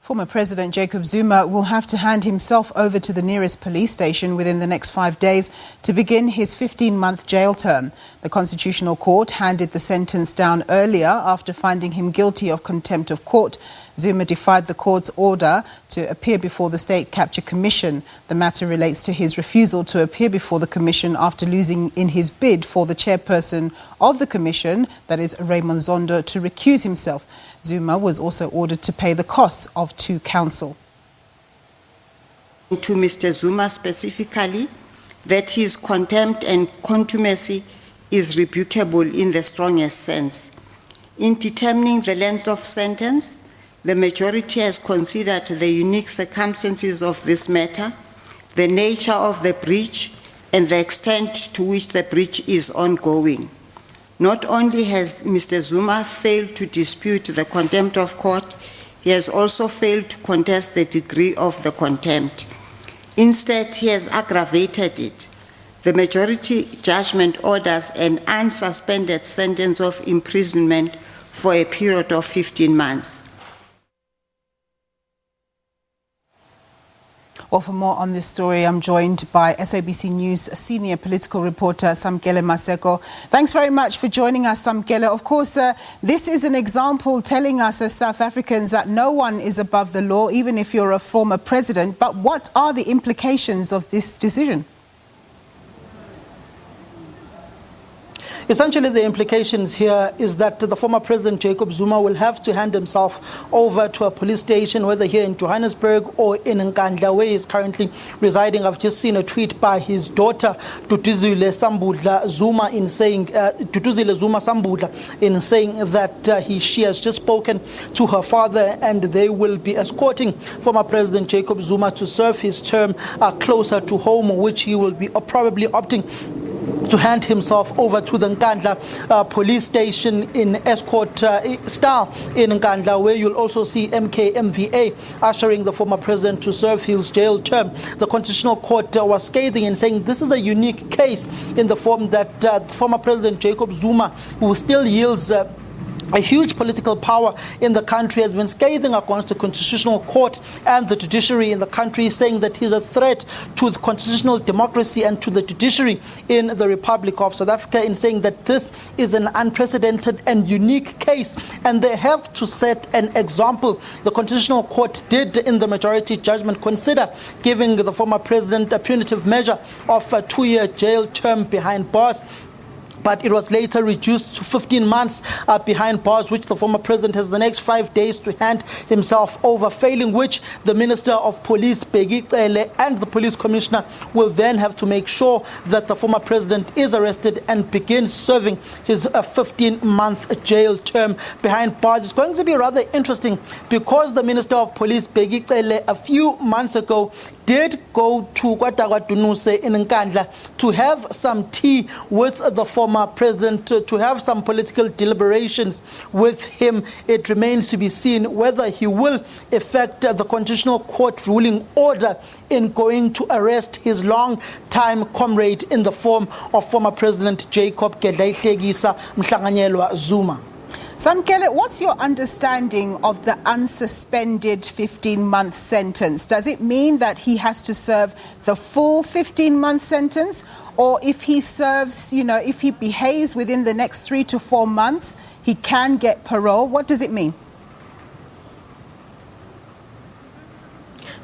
Former President Jacob Zuma will have to hand himself over to the nearest police station within the next 5 days to begin his 15-month jail term. The Constitutional Court handed the sentence down earlier after finding him guilty of contempt of court. Zuma defied the court's order to appear before the State Capture Commission. The matter relates to his refusal to appear before the Commission after losing in his bid for the chairperson of the Commission, that is Raymond Zondo, to recuse himself. Zuma was also ordered to pay the costs of 2 counsel. To Mr. Zuma specifically, that his contempt and contumacy is rebukable in the strongest sense. In determining the length of sentence, the majority has considered the unique circumstances of this matter, the nature of the breach, and the extent to which the breach is ongoing. Not only has Mr. Zuma failed to dispute the contempt of court, he has also failed to contest the degree of the contempt. Instead, he has aggravated it. The majority judgment orders an unsuspended sentence of imprisonment for a period of 15 months. Well, for more on this story, I'm joined by SABC News senior political reporter Samkele Maseko. Thanks very much for joining us, Samkele. Of course, this is an example telling us as South Africans that no one is above the law, even if you're a former president. But what are the implications of this decision? Essentially, the implications here is that the former President Jacob Zuma will have to hand himself over to a police station, whether here in Johannesburg or in Nkandla, where he's currently residing. I've just seen a tweet by his daughter, Duduzile Zuma, in saying that she has just spoken to her father, and they will be escorting former President Jacob Zuma to serve his term closer to home, which he will be probably opting to hand himself over to the Nkandla police station in escort style in Nkandla, where you'll also see MKMVA ushering the former president to serve his jail term. The Constitutional Court was scathing in saying this is a unique case in the form that former President Jacob Zuma, who still yields a huge political power in the country, has been scathing against the Constitutional Court and the judiciary in the country, saying that he's a threat to the constitutional democracy and to the judiciary in the Republic of South Africa, in saying that this is an unprecedented and unique case and they have to set an example. The Constitutional Court did, in the majority judgment, consider giving the former president a punitive measure of a 2-year jail term behind bars, but it was later reduced to 15 months behind bars, which the former president has the next 5 days to hand himself over, failing which the Minister of Police, Bheki Cele, and the police commissioner will then have to make sure that the former president is arrested and begins serving his 15-month jail term behind bars. It's going to be rather interesting because the Minister of Police, Bheki Cele, a few months ago did go to Kwatakwadunuse in Nkandla to have some tea with the former president, to have some political deliberations with him. It remains to be seen whether he will effect the Constitutional Court ruling order in going to arrest his long-time comrade in the form of former President Jacob Zuma. Samkele, what's your understanding of the unsuspended 15-month sentence? Does it mean that he has to serve the full 15-month sentence? Or if he serves, if he behaves within the next 3 to 4 months, he can get parole? What does it mean?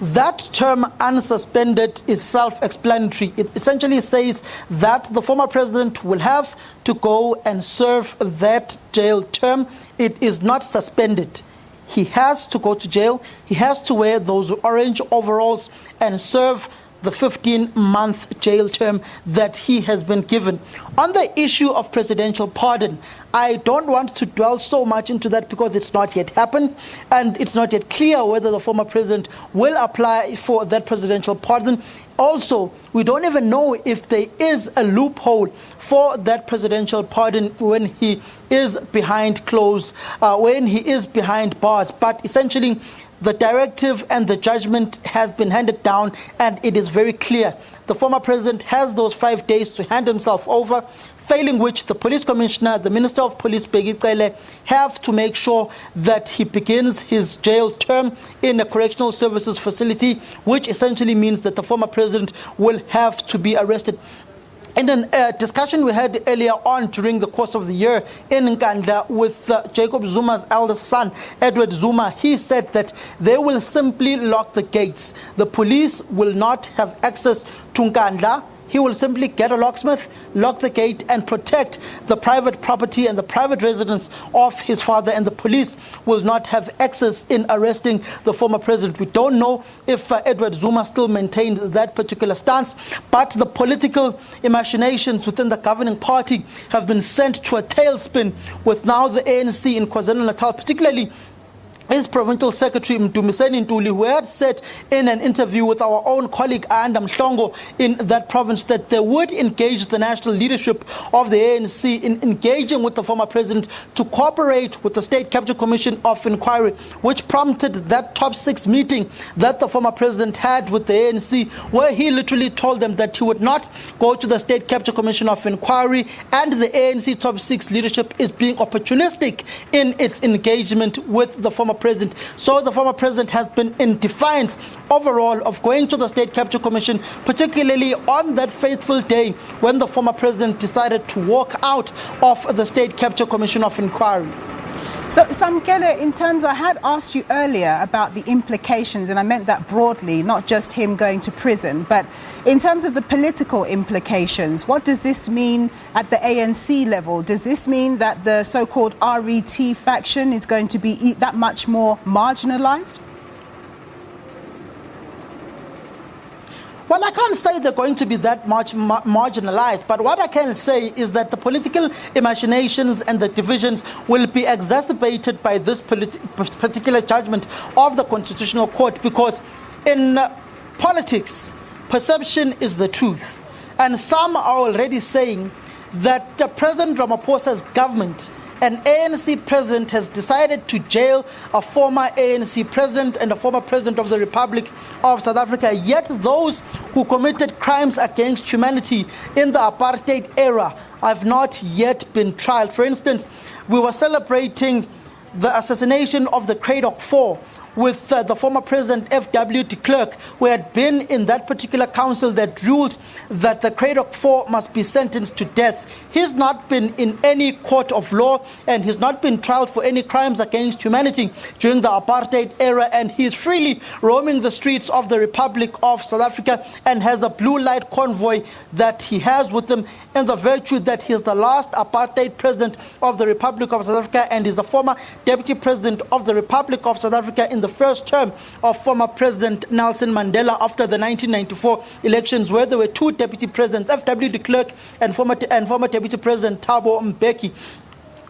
That term unsuspended is self-explanatory. It essentially says that the former president will have to go and serve that jail term. It is not suspended. He has to go to jail. He has to wear those orange overalls and serve the 15-month jail term that he has been given. On the issue of presidential pardon, I don't want to dwell so much into that because it's not yet happened and it's not yet clear whether the former president will apply for that presidential pardon. Also, we don't even know if there is a loophole for that presidential pardon when he is behind bars. But essentially, the directive and the judgment has been handed down, and it is very clear. The former president has those 5 days to hand himself over failing which the police commissioner, the Minister of Police, Bheki Cele, have to make sure that he begins his jail term in a correctional services facility, which essentially means that the former president will have to be arrested. In a discussion we had earlier on during the course of the year in Nkandla with Jacob Zuma's eldest son, Edward Zuma, he said that they will simply lock the gates. The police will not have access to Nkandla. He will simply get a locksmith, lock the gate, and protect the private property and the private residence of his father, and the police will not have access in arresting the former president. We don't know if Edward Zuma still maintains that particular stance, but the political machinations within the governing party have been sent to a tailspin, with now the ANC in KwaZulu-Natal, particularly his provincial secretary Mdumiseni Ntuli, who had said in an interview with our own colleague Anda Mhlongo in that province that they would engage the national leadership of the ANC in engaging with the former president to cooperate with the State Capture Commission of Inquiry, which prompted that top 6 meeting that the former president had with the ANC, where he literally told them that he would not go to the State Capture Commission of Inquiry, and the ANC top 6 leadership is being opportunistic in its engagement with the former president. So the former president has been in defiance overall of going to the State Capture Commission, particularly on that fateful day when the former president decided to walk out of the State Capture Commission of Inquiry. So, Samkele, in terms, I had asked you earlier about the implications, and I meant that broadly, not just him going to prison, but in terms of the political implications, what does this mean at the ANC level? Does this mean that the so-called RET faction is going to be that much more marginalized? Well, I can't say they're going to be that much marginalized, but what I can say is that the political machinations and the divisions will be exacerbated by this particular judgment of the Constitutional Court, because in politics, perception is the truth. And some are already saying that President Ramaphosa's government, an ANC president, has decided to jail a former ANC president and a former president of the Republic of South Africa. Yet those who committed crimes against humanity in the apartheid era have not yet been tried. For instance, we were celebrating the assassination of the Cradock Four with the former president F.W. de Klerk, who had been in that particular council that ruled that the Cradock Four must be sentenced to death. He's not been in any court of law, and he's not been tried for any crimes against humanity during the apartheid era, and he's freely roaming the streets of the Republic of South Africa and has a blue light convoy that he has with him, in the virtue that he is the last apartheid president of the Republic of South Africa and is a former deputy president of the Republic of South Africa in the first term of former President Nelson Mandela after the 1994 elections, where there were 2 deputy presidents, F.W. de Klerk and former deputy president Thabo Mbeki.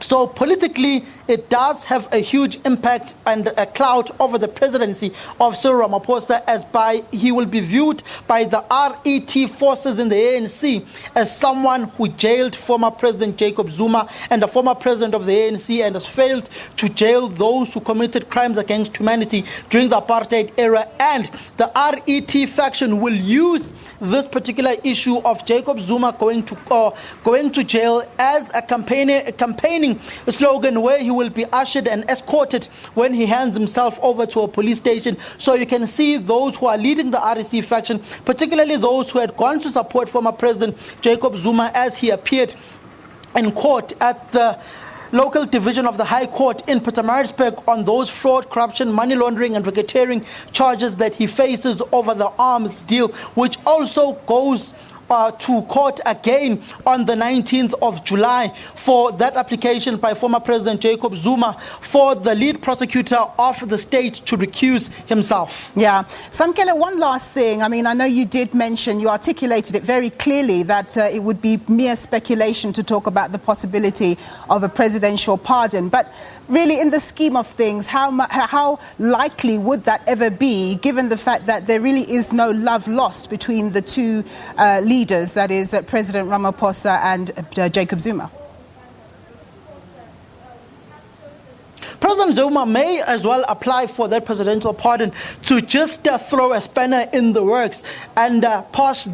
So politically, it does have a huge impact and a cloud over the presidency of Cyril Ramaphosa, as he will be viewed by the RET forces in the ANC as someone who jailed former President Jacob Zuma and the former president of the ANC, and has failed to jail those who committed crimes against humanity during the apartheid era. And the RET faction will use this particular issue of Jacob Zuma going to jail as a campaigning slogan, where he will be ushered and escorted when he hands himself over to a police station. So you can see those who are leading the REC faction, particularly those who had gone to support former President Jacob Zuma as he appeared in court at the local division of the High Court in Pietermaritzburg on those fraud, corruption, money laundering and racketeering charges that he faces over the arms deal, which also goes to court again on the 19th of July for that application by former President Jacob Zuma for the lead prosecutor of the state to recuse himself. Yeah. Samkele, one last thing. I mean, I know you did mention, you articulated it very clearly that it would be mere speculation to talk about the possibility of a presidential pardon. But really, in the scheme of things, how likely would that ever be, given the fact that there really is no love lost between the two leaders, that is President Ramaphosa and Jacob Zuma? President Zuma may as well apply for that presidential pardon to just throw a spanner in the works and pass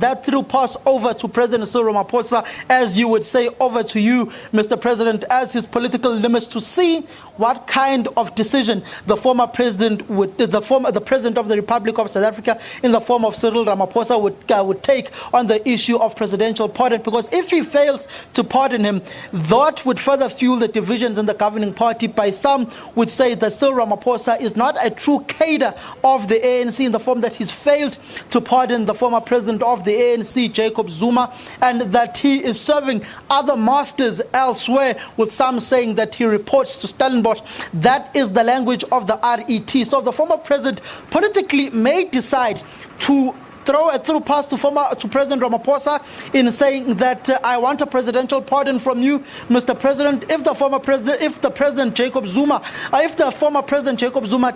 over to President Cyril Ramaphosa, as you would say, over to you, Mr. President, as his political limits, to see what kind of decision the former president the President of the Republic of South Africa in the form of Cyril Ramaphosa would take on the issue of presidential pardon. Because if he fails to pardon him, that would further fuel the divisions in the governing party. By some would say that Cyril Ramaphosa is not a true cadre of the ANC in the form that he's failed to pardon the former president of the ANC, Jacob Zuma, and that he is serving other masters elsewhere, with some saying that he reports to Stellenbosch. That is the language of the RET. So the former president politically may decide to throw a through pass to President Ramaphosa in saying that I want a presidential pardon from you, Mr. President. If the former President Jacob Zuma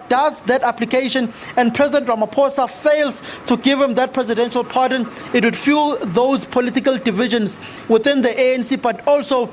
does that application and President Ramaphosa fails to give him that presidential pardon, it would fuel those political divisions within the ANC, but also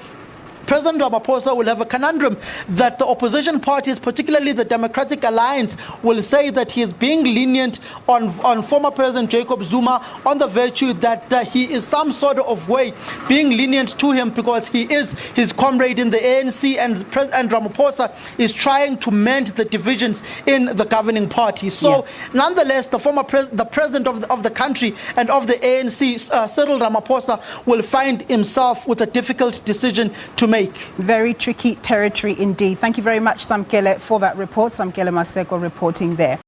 President Ramaphosa will have a conundrum that the opposition parties, particularly the Democratic Alliance, will say that he is being lenient on former President Jacob Zuma on the virtue that he is some sort of way being lenient to him because he is his comrade in the ANC, and Ramaphosa is trying to mend the divisions in the governing party. So, nonetheless, the president of the country and of the ANC, Cyril Ramaphosa, will find himself with a difficult decision to make. Very tricky territory indeed. Thank you very much, Samkele, for that report. Samkele Maseko reporting there.